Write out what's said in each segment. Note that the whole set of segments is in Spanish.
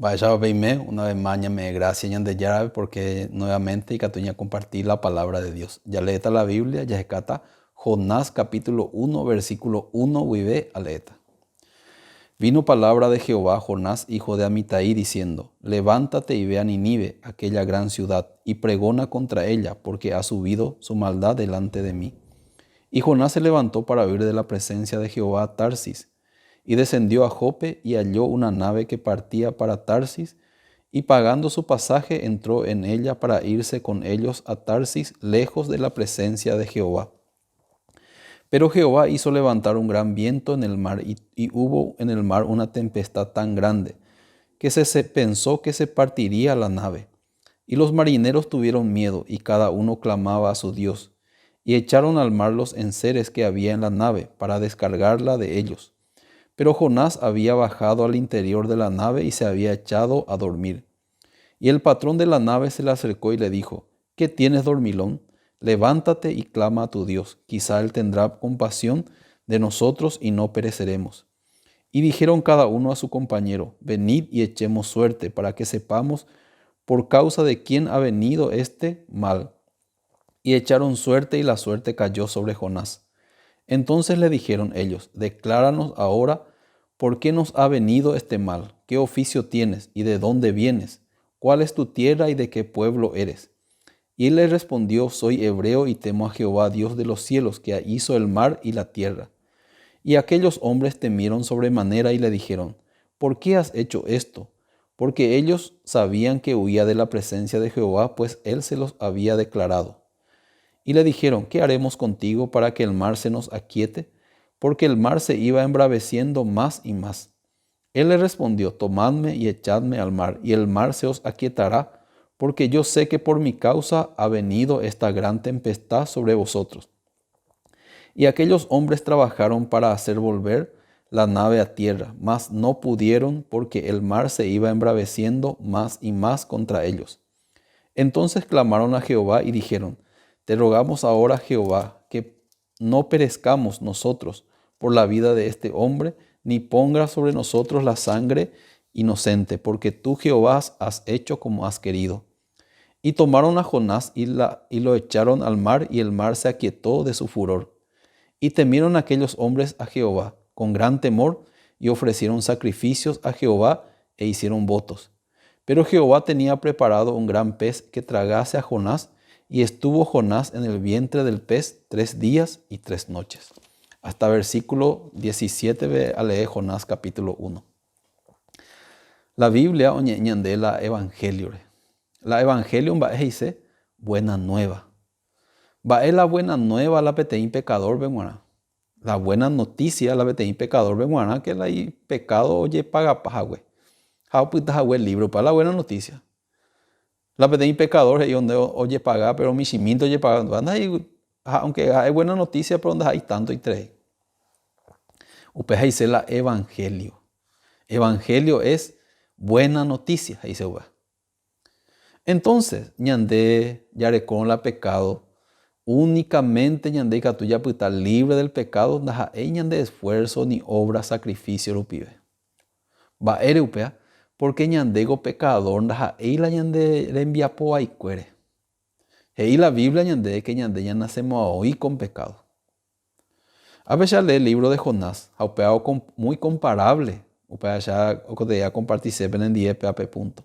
Vaya veime una vez más me gracias ñan de yarabe porque nuevamente y catuña compartir la palabra de Dios. Ya leeta la Biblia, ya escata Jonás capítulo 1 versículo 1 vive aleeta. Vino palabra de Jehová a Jonás hijo de Amitai diciendo, levántate y ve a Ninive, aquella gran ciudad, y pregona contra ella, porque ha subido su maldad delante de mí. Y Jonás se levantó para huir de la presencia de Jehová a Tarsis, y descendió a Jope y halló una nave que partía para Tarsis, y pagando su pasaje entró en ella para irse con ellos a Tarsis, lejos de la presencia de Jehová. Pero Jehová hizo levantar un gran viento en el mar, y hubo en el mar una tempestad tan grande, que se pensó que se partiría la nave. Y los marineros tuvieron miedo, y cada uno clamaba a su Dios, y echaron al mar los enseres que había en la nave, para descargarla de ellos. Pero Jonás había bajado al interior de la nave y se había echado a dormir. Y el patrón de la nave se le acercó y le dijo, ¿qué tienes, dormilón? Levántate y clama a tu Dios, quizá él tendrá compasión de nosotros y no pereceremos. Y dijeron cada uno a su compañero, venid y echemos suerte para que sepamos por causa de quién ha venido este mal. Y echaron suerte y la suerte cayó sobre Jonás. Entonces le dijeron ellos, decláranos ahora por qué nos ha venido este mal, qué oficio tienes y de dónde vienes, cuál es tu tierra y de qué pueblo eres. Y él le respondió, soy hebreo y temo a Jehová, Dios de los cielos, que hizo el mar y la tierra. Y aquellos hombres temieron sobremanera y le dijeron, ¿por qué has hecho esto? Porque ellos sabían que huía de la presencia de Jehová, pues él se los había declarado. Y le dijeron, ¿qué haremos contigo para que el mar se nos aquiete? Porque el mar se iba embraveciendo más y más. Él le respondió, tomadme y echadme al mar, y el mar se os aquietará, porque yo sé que por mi causa ha venido esta gran tempestad sobre vosotros. Y aquellos hombres trabajaron para hacer volver la nave a tierra, mas no pudieron porque el mar se iba embraveciendo más y más contra ellos. Entonces clamaron a Jehová y dijeron, te rogamos ahora, Jehová, que no perezcamos nosotros por la vida de este hombre, ni pongas sobre nosotros la sangre inocente, porque tú, Jehová, has hecho como has querido. Y tomaron a Jonás y lo echaron al mar, y el mar se aquietó de su furor. Y temieron aquellos hombres a Jehová con gran temor, y ofrecieron sacrificios a Jehová e hicieron votos. Pero Jehová tenía preparado un gran pez que tragase a Jonás, y estuvo Jonás en el vientre del pez 3 días y 3 noches. Hasta versículo 17 ve a leer Jonás capítulo 1. La Biblia oñeñande la evangelio. La evangelio va dice buena nueva. Va la buena nueva la peteín pecador benguana. La buena noticia la peteín pecador benguana que la pecado oye paga paja güey. Jaupuita el libro para la buena noticia. La peteín pecador es donde oye paga, pero mi cimiento oye paga. Aunque hay buena noticia, pero donde hay tanto y tres. Upeja dice la evangelio. Evangelio es buena noticia, dice Uba. Entonces, ñande yarecón la pecado, únicamente ñande catuya puta libre del pecado, naja ñande esfuerzo ni obra, sacrificio lo pibe. Va erupea, porque ñandego pecador, naja la ñande le envía po ay cuere. Y la Biblia ñande que ñande ya nacemos hoy con pecado. A veces lee el libro de Jonás, aupeado muy comparable, upea ya o que ya compartir sepen en 10 pap punto.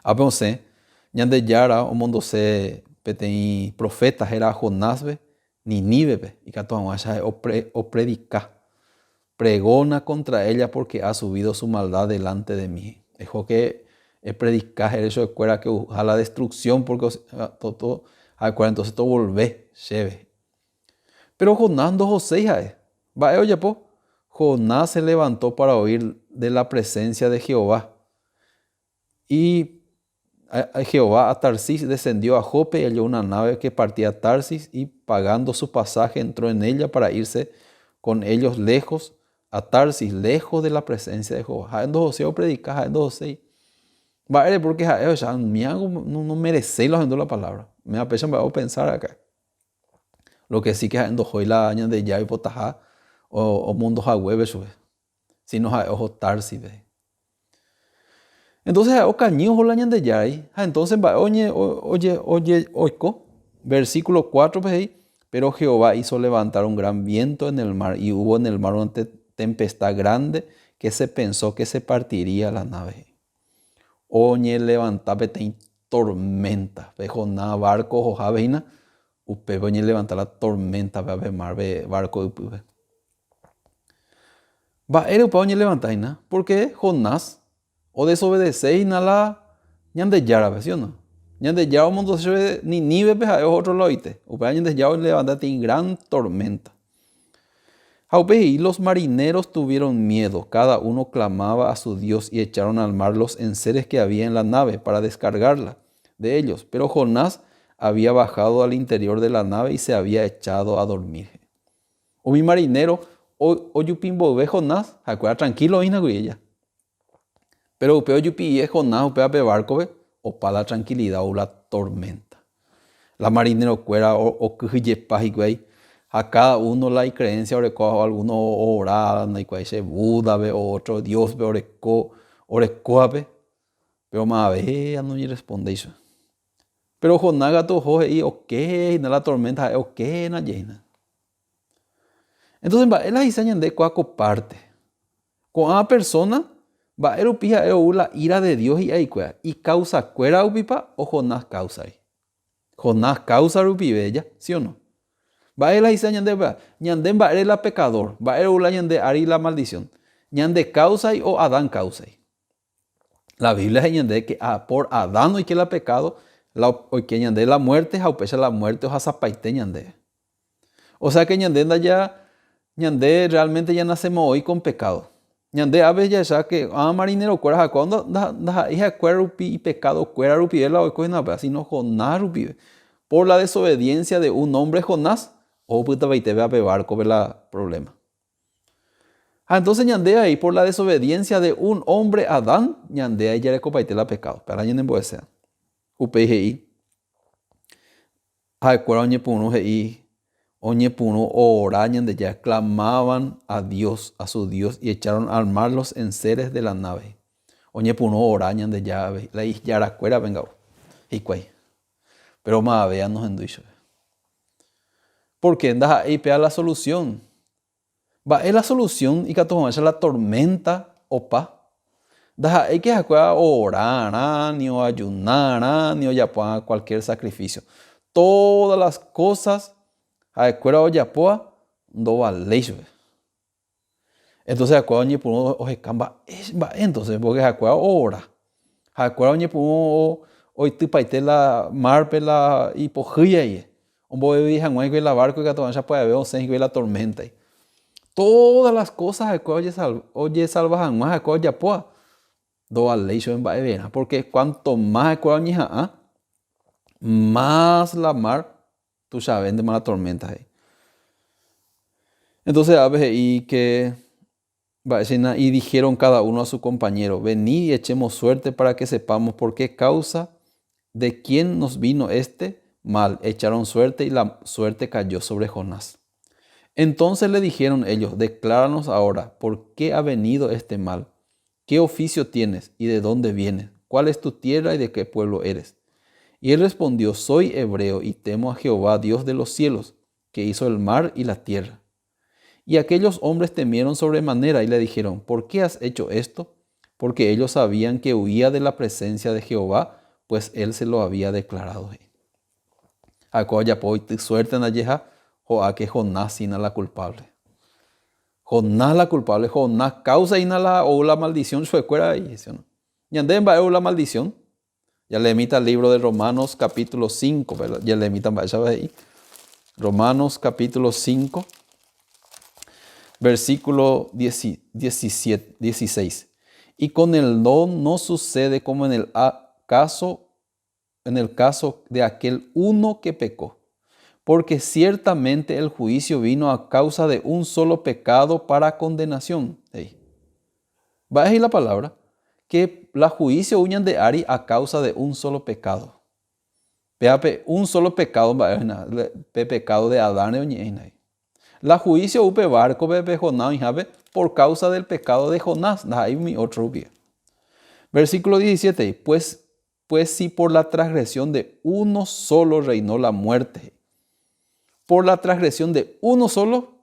A veces ñande yara o mundo se petei profetas era Jonás be ni Nínive y catuan ya o predica pregona contra ella porque ha subido su maldad delante de mí. Dijo que predicar el hecho de cuera que a la destrucción porque todo entonces todo volvé lleve. Pero Jonás no José hija va oye po Jonás se levantó para oír de la presencia de Jehová y a Jehová a Tarsis descendió a Jope y halló una nave que partía a Tarsis y pagando su pasaje entró en ella para irse con ellos lejos a Tarsis, lejos de la presencia de Jehová. Jaendo José o predica, jaendo José. Va a porque ya no merece los la palabra. Me apecha me a pensar acá. Lo que sí que jaendo hoy la año de ya y potajá o mundo ja hueve sube. Si no ja ojo Tarsis ve. Entonces, ocañió hola ñande yai. Entonces, oye, oiko. Versículo 4, pues ahí. Pero Jehová hizo levantar un gran viento en el mar y hubo en el mar una tempestad grande que se pensó que se partiría la nave. Oñe levanta pete tormenta. Vejo na barco hoja veina. Upe oñe levanta la tormenta ve mar ve barco upe. Va ere upe oñe levanta ina. Porque Jonás o desobedecéis na la ñande yara, ¿sí o no? Ñande yara mundo se ni nive peja es otro loite. Upe ñande yara levantate en gran tormenta. Y los marineros tuvieron miedo, cada uno clamaba a su Dios y echaron al mar los enseres que había en la nave para descargarla de ellos. Pero Jonás había bajado al interior de la nave y se había echado a dormir. O mi marinero, o yupimbo ve Jonás, acuerda tranquilo ella. Pero upeo yupi es Jonás, upea pe barco ve, o para la tranquilidad o la tormenta. La marinero cuera o kujiyepa higuey. A cada uno la creencia oreco alguno orada, no hay cual se Buda ve otro Dios ve oreco ve. Pero más ve no me responde eso. Pero Jonás gato joje y ok, na la tormenta ok na llena. Entonces va él ahí se de cuaco parte. Con una persona va erupija la ira de Dios y ahí cuea y causa cuera upipa o Jonás causa ahí. Jonás causa rupibella, ¿sí o no? Va él ahí se ñande va él la pecador, va él la ñande ari la maldición. Ñande causa o Adán causa. La Biblia es ñande que por Adán hoy que la pecado, hoy que ñande la muerte, jaupecha la muerte o jazapaite ñande. O sea que ñande ñande realmente ya nacemos hoy con pecado. Ñande a veces ya que marinero cuera cuando da hija cuera rupi y pecado cuera rupi la hoy coge nada, sino Jonás rupi. Por la desobediencia de un hombre Jonás, o puta te ve a barco ve la problema. Entonces ñande ahí por la desobediencia de un hombre Adán, ñande ahí ya le copaite la pecado. Para ñande en sea. UPGI. Cuera oñe puno GI. Oñe puno ora ñande ya clamaban a Dios, a su Dios, y echaron al mar los enseres de la nave. Oñe puno ora ñande ya la yara cuera venga. Y cuay. Pero más vean nos enduicho. Porque andas ahí pega la solución. Va es la solución y que toma la tormenta opa. Da ahí que orar, ni o ayunar, ni o yapoa cualquier sacrificio. Todas las cosas a escuela o yapoa no vale. Entonces acuerdo ni por o camba entonces porque acuerdo ora. Acuerdo ni por hoy te paite la mar pela y pojilla ahí. Un boy dije que la barco que toma ya puede ver o se la tormenta. Todas las cosas oye salvas más acuerdo ya poa. Do a ley en baevena porque cuanto más acuerdo más la mar tú sabes de mala tormenta ahí. Entonces a veces y que y dijeron cada uno a su compañero, venid y echemos suerte para que sepamos por qué causa de quién nos vino este mal. Echaron suerte y la suerte cayó sobre Jonás. Entonces le dijeron ellos, decláranos ahora, ¿por qué ha venido este mal? ¿Qué oficio tienes y de dónde vienes? ¿Cuál es tu tierra y de qué pueblo eres? Y él respondió, soy hebreo y temo a Jehová, Dios de los cielos, que hizo el mar y la tierra. Y aquellos hombres temieron sobremanera y le dijeron, ¿por qué has hecho esto? Porque ellos sabían que huía de la presencia de Jehová, pues él se lo había declarado. Acoya po suerte na yeja o a que Jonás sina la culpable. Jonás la culpable, Jonás causa ina la maldición fue fuera ahí, ¿sí o no? Y anden va la maldición. Ya le emita el libro de Romanos capítulo 5, ¿verdad? Ya le emitan ahí. Romanos capítulo 5, versículo 16. Y con el don no sucede como en el caso de aquel uno que pecó, porque ciertamente el juicio vino a causa de un solo pecado para condenación. Va a decir la palabra que la juicio uñan de Ari a causa de un solo pecado. Un solo pecado, pecado de Adán. La juicio upe barco bebe Jonás por causa del pecado de Jonás. Ahí mi otro día. Versículo 17. Pues si por la transgresión de uno solo reinó la muerte, por la transgresión de uno solo,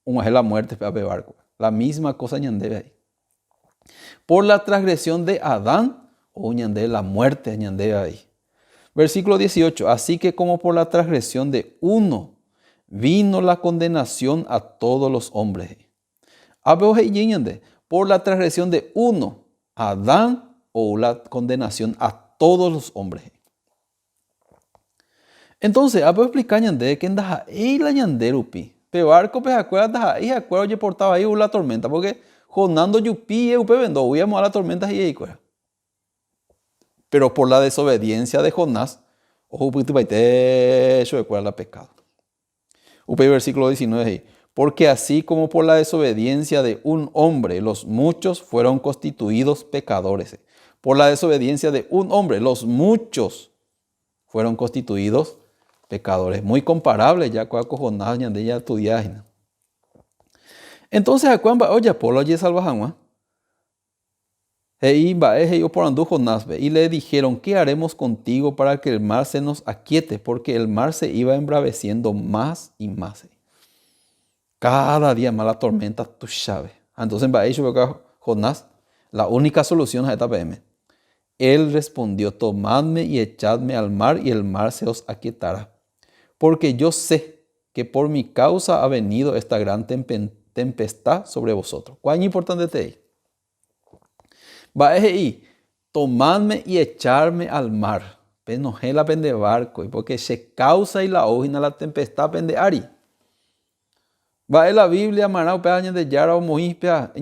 es la muerte, barco. La misma cosa ñandebe ahí. Por la transgresión de Adán, o ñandebe la muerte, ñandebe ahí. Versículo 18. Así que como por la transgresión de uno vino la condenación a todos los hombres. Por la transgresión de uno, Adán, o la condenación a todos los hombres. Entonces, a explicar ñande que anda ahí la ñanderupi. Pebarco pe acuerda ahí acuerdo oye portaba ahí la tormenta porque jonando yupi y upe vendo huíamos a la tormenta y ahí. Pero por la desobediencia de Jonás, ojo puti paite yo recuerda pecado. Upe versículo 19 ahí. Porque así como por la desobediencia de un hombre los muchos fueron constituidos pecadores. Por la desobediencia de un hombre los muchos fueron constituidos pecadores. Muy comparable ya con Jonás de ella tu viaje. Entonces a cuamba oye polo oye salvajanwa. Y le dijeron, ¿qué haremos contigo para que el mar se nos aquiete? Porque el mar se iba embraveciendo más y más. Cada día más la tormenta, tú sabes. Entonces, Jonás, la única solución a esta PM. Él respondió, tomadme y echadme al mar y el mar se os aquietará. Porque yo sé que por mi causa ha venido esta gran tempestad sobre vosotros. ¿Cuál es importante te ahí? Va ahí, tomadme y echarme al mar. Penojé la pende barco, porque se causa y la ojina la tempestad pende ari. Va en la Biblia, marao pe de yara o moispea,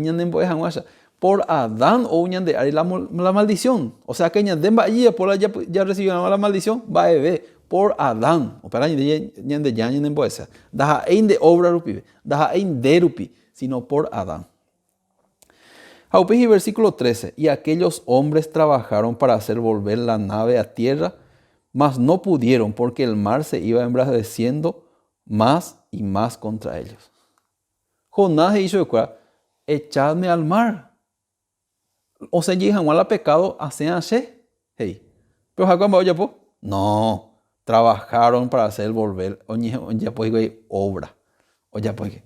por Adán o de ari la maldición. O sea que ñandem va allí, por allá ya recibió la maldición, va a ver por Adán. O para de ya ñandem boesa. Daja ein de obra rupi, daja ein de rupi, sino por Adán. Haupiji versículo 13. Y aquellos hombres trabajaron para hacer volver la nave a tierra, mas no pudieron porque el mar se iba embraveciendo más y más contra ellos. Jonás hizo de cuál, echadme al mar. O sea, llegan a pecado, hacen así. Hey. Pero Jacob oye, no, trabajaron para hacer volver, oye, pues, obra. Oye, pues,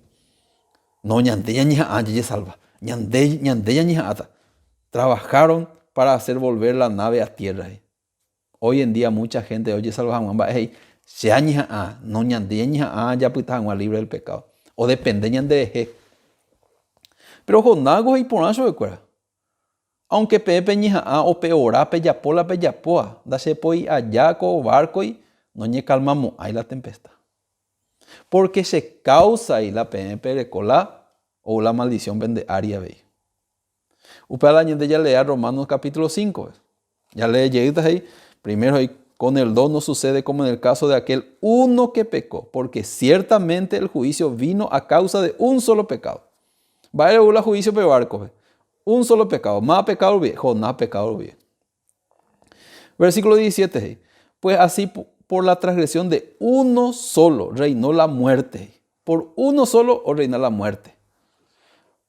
no, ñande ya salva. Trabajaron para hacer volver la nave a tierra. Hoy en día mucha gente oye salvación, no ya pues libre del pecado. O depende de. Pero Jonás y por eso recuerda. Aunque pepe o peora peyapola peyapoa, da se poi allá con barco y no ñe calmamos ahí la tempestad. Porque se causa ahí la pepe recola o la maldición vende aria ve. Upala ñende ya lea Romanos capítulo 5. Ya lee lleguitas ahí. Primero ahí con el don no sucede como en el caso de aquel uno que pecó, porque ciertamente el juicio vino a causa de un solo pecado. Va a haber juicio pe barco. Un solo pecado. Más pecado bien. Jonás pecado bien. Versículo 17. Pues así por la transgresión de uno solo reinó la muerte. Por uno solo o reina la muerte.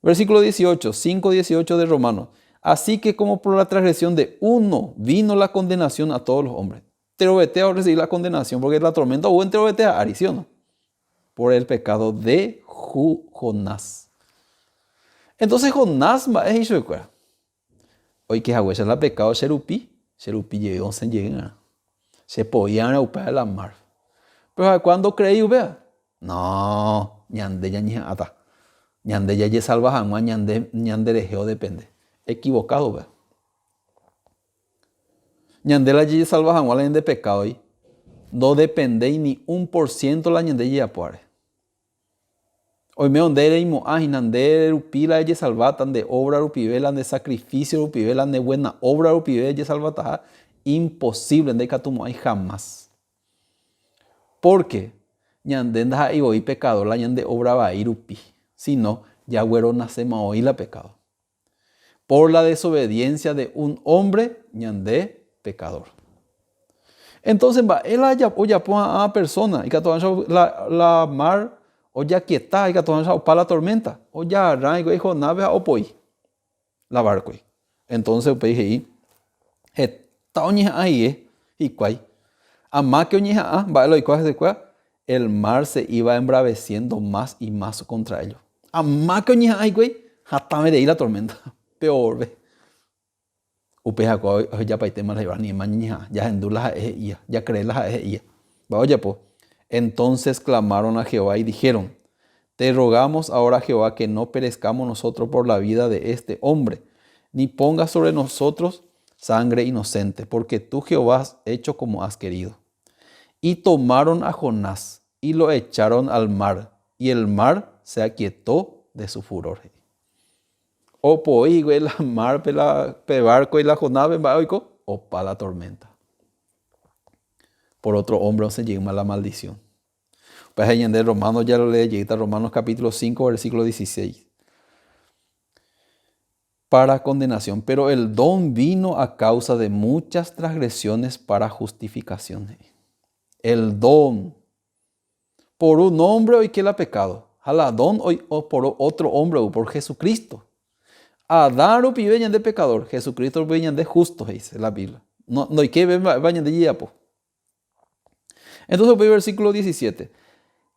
Versículo 18, 5:18 de Romanos. Así que como por la transgresión de uno vino la condenación a todos los hombres. Terobetea o recibir la condenación porque la tormenta hubo en Terobetea, Arición, por el pecado de Jonás. Entonces Jonás es hizo de cuera. Hoy que Jahuesa la pecado Cherupi llegó, se llegan. Se podían ocupar la mar. Pero cuando creí, vea. No, ñande ya ni ata. Ñande ya ye salvajan, ñande rejeo depende. Equivocado, vea. Ñande la ye salvajan, la de pecado y no depende ni 1% la ñande ya puare. Hoy me ondere y moajinande rupila ye salvatan de obra rupivelan de sacrificio rupivelan de buena obra rupivelan ye salvata. Imposible de catumoai jamás. Porque ñande nda y hoy pecado la ñande obra va a ir rupi. Si no, ya güero nacemos hoy la pecado. Por la desobediencia de un hombre, ñande pecador. Entonces va, él ya pone a persona y que la mar o ya quieta y que para la tormenta o ya arranco hijo nave o poi la barco Entonces pues dije, está oñeja ahí, y cuay. A más que oñeja, va lo igual de cuá, el mar se iba embraveciendo más y más contra ellos. A más que oñeja ahí, güey, hasta me de ahí la tormenta. Peor, ve. Upeja cuá, ya para el tema de la ni mañana, ya endulas ya creerlas a ella. Va, oye, pues. Entonces clamaron a Jehová y dijeron: te rogamos ahora, Jehová, que no perezcamos nosotros por la vida de este hombre, ni pongas sobre nosotros sangre inocente, porque tú, Jehová, has hecho como has querido. Y tomaron a Jonás y lo echaron al mar, y el mar se aquietó de su furor. O poí, güey, la mar, pe barco y la Jonás, o pa la tormenta. Por otro hombre no se llega la maldición. Pues en de Romanos ya lo leí, llega Romanos capítulo 5, versículo 16. Para condenación, pero el don vino a causa de muchas transgresiones para justificación. El don. Por un hombre hoy que la pecado. Jaladón hoy o por otro hombre o por Jesucristo. Adán o pibeñan de pecador. Jesucristo pibeñan de justo, dice la Biblia. No hay que ver bañan de yapo. Entonces voy al versículo 17.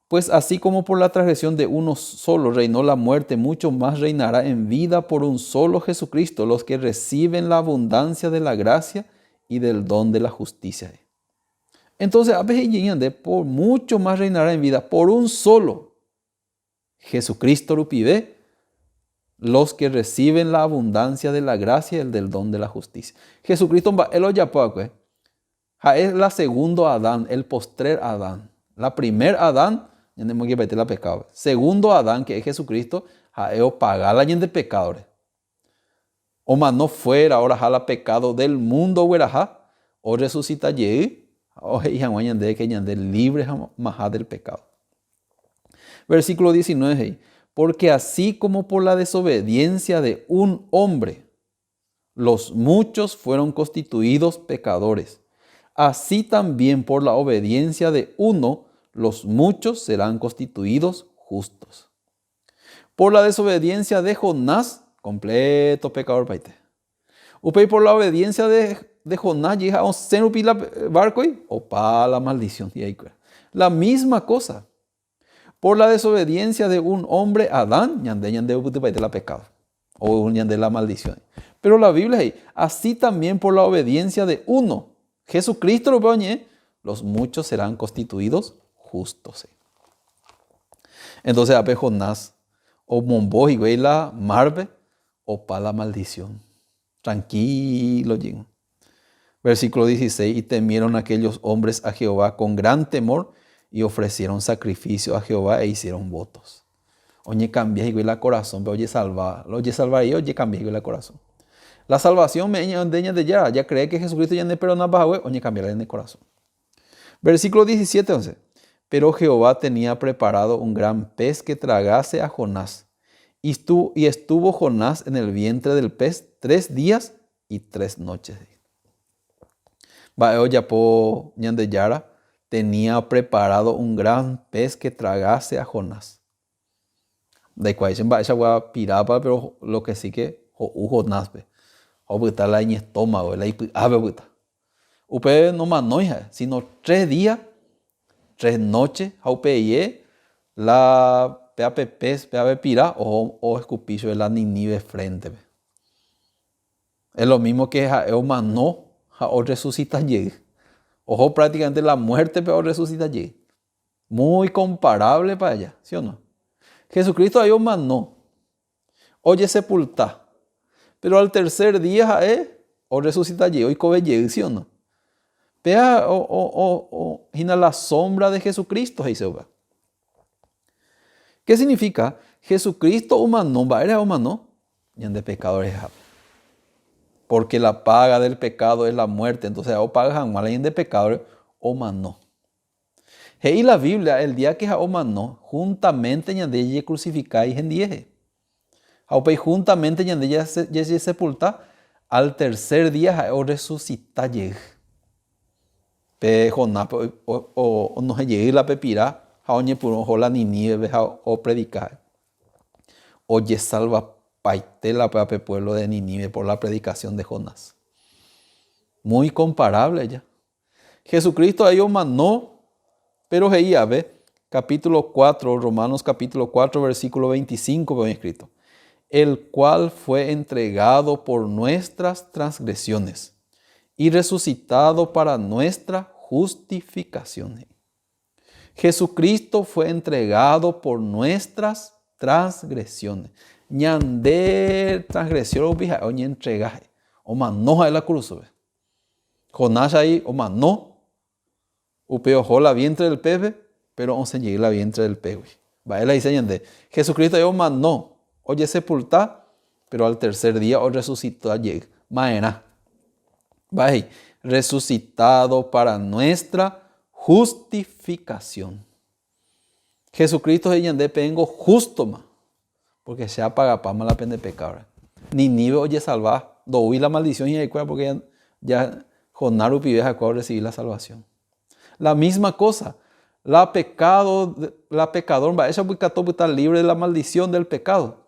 Pues así como por la transgresión de uno solo reinó la muerte, mucho más reinará en vida por un solo Jesucristo los que reciben la abundancia de la gracia y del don de la justicia. Entonces, por mucho más reinará en vida por un solo Jesucristo rupibe, los que reciben la abundancia de la gracia y el del don de la justicia. Jesucristo es la segundo Adán, el postrer Adán. La primer Adán, ya tenemos que meter la pecado. Segundo Adán, que es Jesucristo, es pagar la gente de pecadores. O más no fuera ahora la pecado del mundo, o resucita ye, o de que de libre más del pecado. Versículo 19. Porque así como por la desobediencia de un hombre, los muchos fueron constituidos pecadores, así también por la obediencia de uno, los muchos serán constituidos justos. Por la desobediencia de Jonás, completo pecador paite. Upey por la obediencia de Jonás, llega a ser upila barco o para la maldición. La misma cosa. Por la desobediencia de un hombre, Adán, ñande paite la pecado. O ñande la maldición. Pero la Biblia dice, así también por la obediencia de uno, Jesucristo, los muchos serán constituidos justos. Entonces, a Jonás, o Mombo y la marve, o para la maldición. Tranquilo, llego. Versículo 16, y temieron aquellos hombres a Jehová con gran temor y ofrecieron sacrificio a Jehová e hicieron votos. Oye, cambia y la corazón, pero oye, salva y oye, cambia y la corazón. La salvación me endeña de ya cree que Jesucristo ya no pero nada, oye, cambiará en el corazón. Versículo 17, 11. Pero Jehová tenía preparado un gran pez que tragase a Jonás. Y estuvo Jonás en el vientre del pez 3 días y 3 noches. Yapo Ñandeyara tenía preparado un gran pez que tragase a Jonás. De cual se va a pirapa, pero lo que sí que Jonás. O buta la en estómago, la ave buta. Upe no manoja, sino 3 días, 3 noches, aupe la PAPP, PAP pira o escupillo de la ninive frente. Es lo mismo que o manó, o resucita llegue. Ojo, prácticamente la muerte, pero resucita llegue. Muy comparable para allá, ¿sí o no? Jesucristo ahí o manó, oye sepulta. Pero al tercer día, o resucita ye, hoy cobe ye, ¿sí o no? Vea, hina la sombra de Jesucristo, dice. ¿Qué significa? Jesucristo humano, va era humano, y de pecadores. Porque la paga del pecado es la muerte, entonces o paga mal y de pecadores, humano. Y la Biblia, el día que humano, juntamente ya de crucificáis en 10. Aupei juntamente yande ya sepulta al tercer día o resucita lleg. Pe Jonás o no llegue la pepira, a oñe puro la ninive o predicar. Oye salva paitela para el pueblo de Nínive por la predicación de Jonás. Muy comparable ya. Jesucristo a ellos mandó, pero veía, ve, capítulo 4, Romanos capítulo 4, versículo 25, veo escrito. El cual fue entregado por nuestras transgresiones y resucitado para nuestra justificación. Jesucristo fue entregado por nuestras transgresiones. Ñande transgresión o ñe entregaje. O manoja de la cruz. Jonás ahí o manó. Upeojó la vientre del pez, pero on se llegue la vientre del pez. Va él dice ñande. Jesucristo ahí o manó. Oye sepultá, pero al tercer día o resucitó allí. Maena. Va ahí. Resucitado para nuestra justificación. Jesucristo es ñande pengo justo más. Porque se apaga pama la pena de pecado. Nínive oye salvar. Doy la maldición y recuerda porque ya Jonaru pibe a recibir la salvación. La misma cosa. La pecador va ella está libre de la maldición del pecado.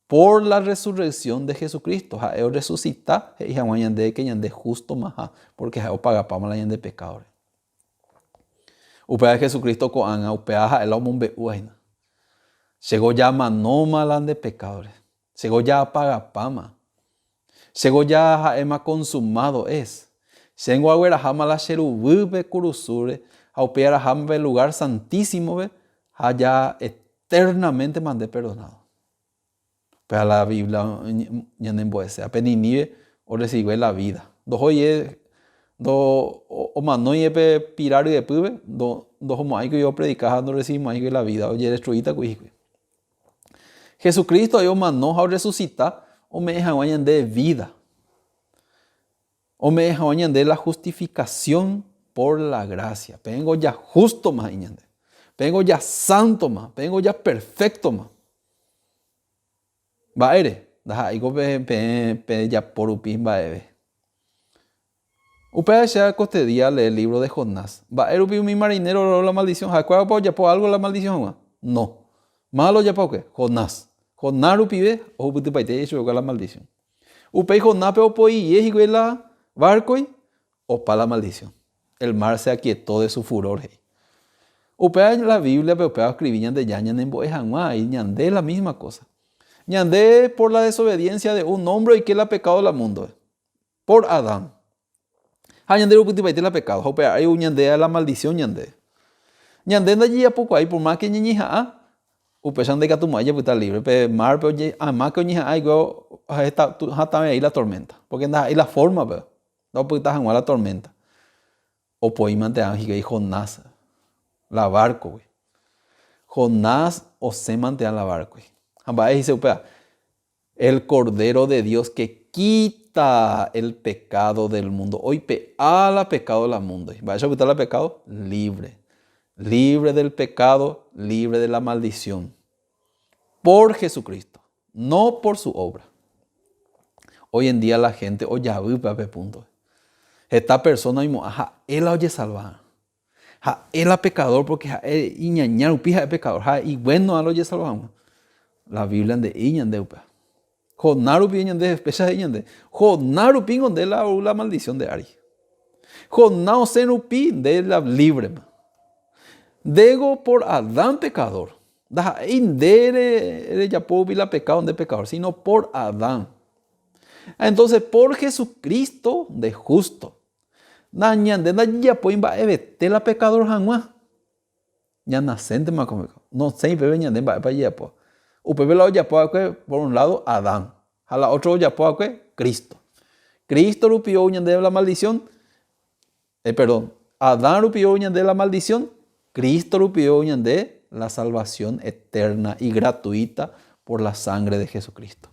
Por la resurrección de Jesucristo. Él resucita y ñande que ñande justo más. Porque él paga pama la ñande pecador. Upea Jesucristo coanga, upea el hombre uaina. Llegó ya manoma lan de pecadores. Llegó ya apaga pama. Llegó ya ema consumado es. Llegó a ver a jama la cherubube curusure. A upea a jama el lugar santísimo ve. Allá eternamente mandé perdonado. Pero la Biblia ñanden boese. Apenas Nínive o recibe la vida. Dojoye o manoye pe pirar y de pube. Do homo hay que yo predicar no recibimos hay que la vida. Oye destruida cuijque. Jesucristo yo manó a resucitar o me deja de vida. O me deja de la justificación por la gracia. Vengo ya justo más. Vengo ya santo más. Vengo ya perfecto más. Va ere. Deja igo pe ya por upin va ere. Upea ya coste día leer el libro de Jonás. Va ere upi mi marinero la maldición. ¿Jacuá po ya po algo la maldición? No. Malo ya po qué? Jonás. Jonás upibe o upite paite eso la maldición. Upei Jonás pero po y es la barco o para la maldición. El mar se aquietó de su furor. Upea la Biblia pero upea escribían de yañan en boejanua y ñandé la misma cosa. Ñandé por la desobediencia de un hombre y que la pecado la mundo. Por Adán. Ñandé upite paite la pecado. Upea hay un ñandé a la maldición ñandé. Ñandé de allí a poco ahí por más que ñiñija upechan de catumaya pues está libre. Pero mar pero además que ñiñija ahí está ahí la tormenta. Porque anda ahí la forma pero. No puede estar la tormenta. O puede mantener y Jonás. La barco, güey. Jonás o se mantiene la barco, güey. Ahí dice, el Cordero de Dios que quita el pecado del mundo. Hoy la pecado del mundo. Vaya a quitar el pecado libre. Libre del pecado, libre de la maldición. Por Jesucristo. No por su obra. Hoy en día la gente, oye, punto. Esta persona mismo, él oye salvar. Él es pecador porque él iñañar upija es pecador. Y bueno, él oye salvar. La Biblia de iñan de upa. Jonaru piñan de espesa iñan de. Jonaru pingon de la maldición de Ari. Jonao senupi de la libre. Dego por Adán pecador. Da indere ya puedo la pecado de pecador, sino por Adán. Entonces por Jesucristo de justo. Nañan de ya pueden va a la pecador janua. Ya nacente más como no sé bebé ñan de va para allá po. Upebe la ya por un lado Adán, a la otro ya por Cristo. Cristo rupió ñan de la maldición. Adán rupió ñan de la maldición. Cristo rupió ñan de la salvación eterna y gratuita por la sangre de Jesucristo.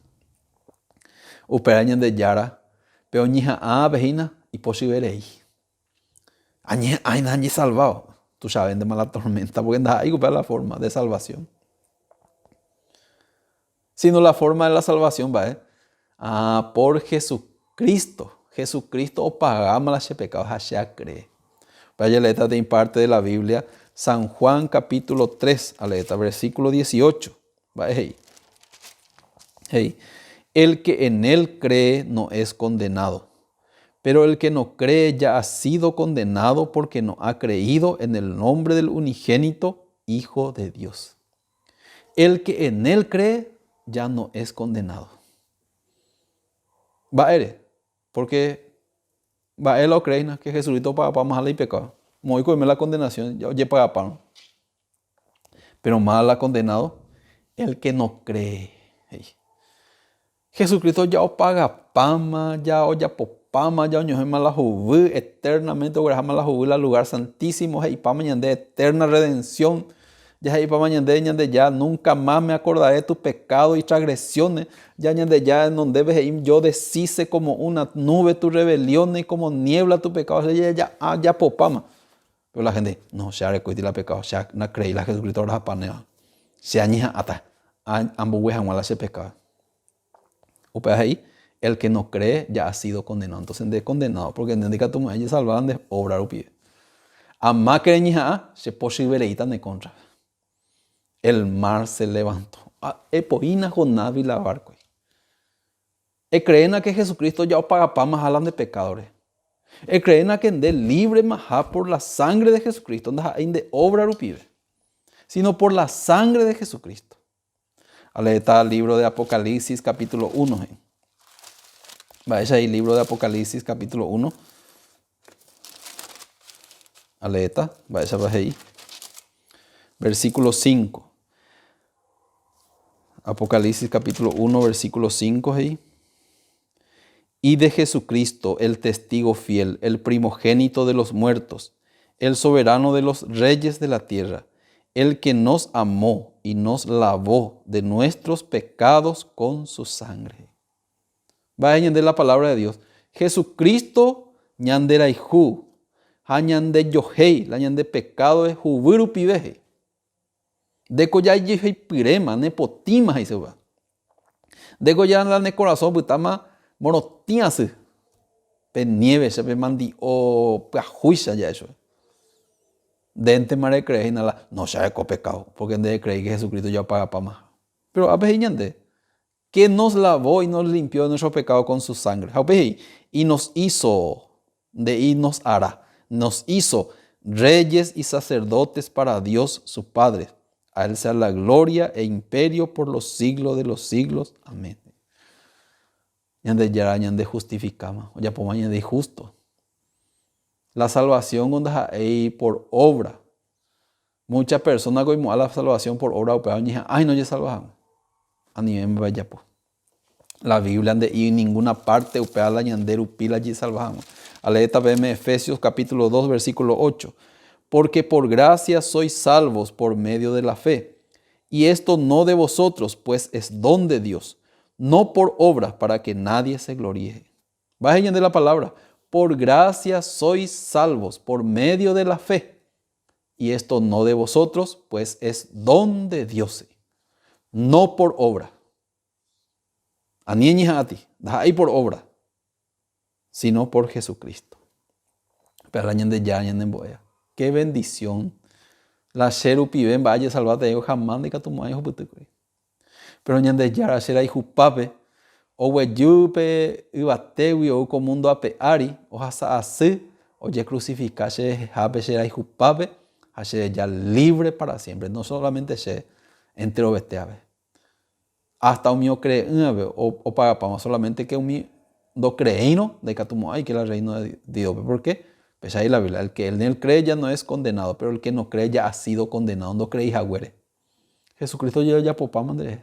Upera ñan de yara, pero ñija vejina y posiberei. Ay, nadie salvado. Tú sabes de mala tormenta, porque ahí para la forma de salvación. Sino la forma de la salvación va, por Jesucristo. Jesucristo o pagamos las pecados, ya cree. Vaya letra de parte de la Biblia, San Juan capítulo 3, letra, versículo 18. Va ahí. Hey, el que en él cree no es condenado, pero el que no cree ya ha sido condenado porque no ha creído en el nombre del unigénito Hijo de Dios. El que en él cree ya no es condenado. Va él, porque va él o cree que Jesucristo paga para más y pecado. Muy con la condenación, ya paga para. Pero más la condenado, el que no cree. Hey. Jesucristo ya o paga pama, ya o ya popama, ya o ñoje la juvu eternamente o grajama la juvu la lugar santísimo, hey, pama ñande eterna redención. Ya hey, pama ñande ya nunca más me acordaré de tu pecado y transgresiones. Ya ñande ya en donde debes hey, yo deshice como una nube tu rebelión y como niebla tu pecado. Ya popama. Pero la gente, no, ya recuerda la pecado, ya no creí la Jesucristo ahora panea. Se añeja hasta, ambos huejan a ese pecado. O pues ahí, el que no cree ya ha sido condenado. Entonces, de condenado, porque en el que tú me salvaban de obrar o pie. A más que ñeja, se posibilita de contra. El mar se levantó. Epoína jornada y la barco. Creen que Jesucristo ya paga pa más hablan de pecadores. Creen que de libre más por la sangre de Jesucristo, no de obra rupive, sino por la sangre de Jesucristo. Ale está el libro de Apocalipsis capítulo 1. Vaya ahí, libro de Apocalipsis capítulo 1. Ale está, vaya ahí. Versículo 5. Apocalipsis capítulo 1, versículo 5 ahí. Y de Jesucristo, el testigo fiel, el primogénito de los muertos, el soberano de los reyes de la tierra, el que nos amó y nos lavó de nuestros pecados con su sangre. Va a añadir la palabra de Dios. Jesucristo, ñandera y ju, ñande yohei, la ñande pecado es jubiru piveje. De coya y pirema, nepotima y se va. De coya la ne corazón, butama. Morotíase, nieve se ve mandi o pajuisa ya eso. Dente mare creer nada, no se ha pecado, porque debe creer que Jesucristo ya paga para más. Pero a veces que nos lavó y nos limpió de nuestro pecado con su sangre. Y nos hizo, y nos hará, nos hizo reyes y sacerdotes para Dios su Padre. A él sea la gloria e imperio por los siglos de los siglos. Amén. Ñande yara ñande justificama, ya poma ñande justo. La salvación cuando hay por obra. Muchas personas que a la salvación por obra o peor dicen, ay no ya salvamos. A nivel me vaya pues. La Biblia ande y en ninguna parte upea la ñandera upila allí salvamos. Aleta BM Efesios capítulo 2 versículo 8. Porque por gracia sois salvos por medio de la fe. Y esto no de vosotros, pues es don de Dios. No por obras para que nadie se gloríe. Va a entender la palabra. Por gracia sois salvos por medio de la fe. Y esto no de vosotros, pues es don de Dios. No por obra. A ti, ahí por obra. Sino por Jesucristo. Pero de ya, en boya. Qué bendición. La sherupi ven vaya salvate yo jamás de catumay putucoy. Pero ñande yara será hijupape, o weyupe, ibatewi, o comundo ape ari, o hasa así, o ya crucificase, jape será hijupape, hace ya libre para siempre. No solamente se entero besteave. Hasta un mío cree, o paga pama, solamente que un mío do creíno de catumoy, que la reino de Dios. ¿Por qué? Pues ahí la Biblia, el que en él cree ya no es condenado, pero el que no cree ya ha sido condenado. No creéis agüere. Jesucristo ya popama Andrés.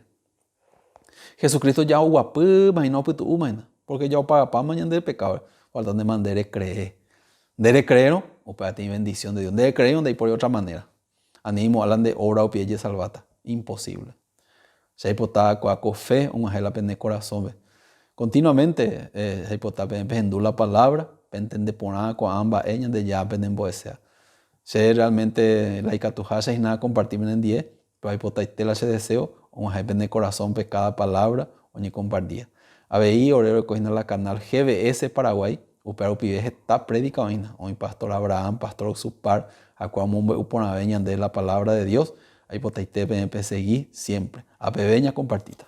Jesucristo ya guapu, imagino putu humana, porque ya paga pa mañana del pecado, faltan de mandere creer. Debe creer, ¿no? O para ti bendición de Dios. Debe creer donde hay por otra manera. Animo hablan de obra o pie y salvata. Imposible. Se hay potada con fe, un ángel pende corazón. Continuamente, se hay potada pendú la palabra, pentende poner con ambas ellas de ya penden boesea. Se realmente la icatujasa y nada compartirme en 10, pero hay potada tela ese deseo. Un de corazón pe cada palabra o ni compartía. A ver, orero cogiendo la canal GBS Paraguay, upero pibe está predicando hoy pastor Abraham, pastor Supar, a cual upona veñan de la palabra de Dios, ahí potaite PNP seguí siempre. A pebeña compartita.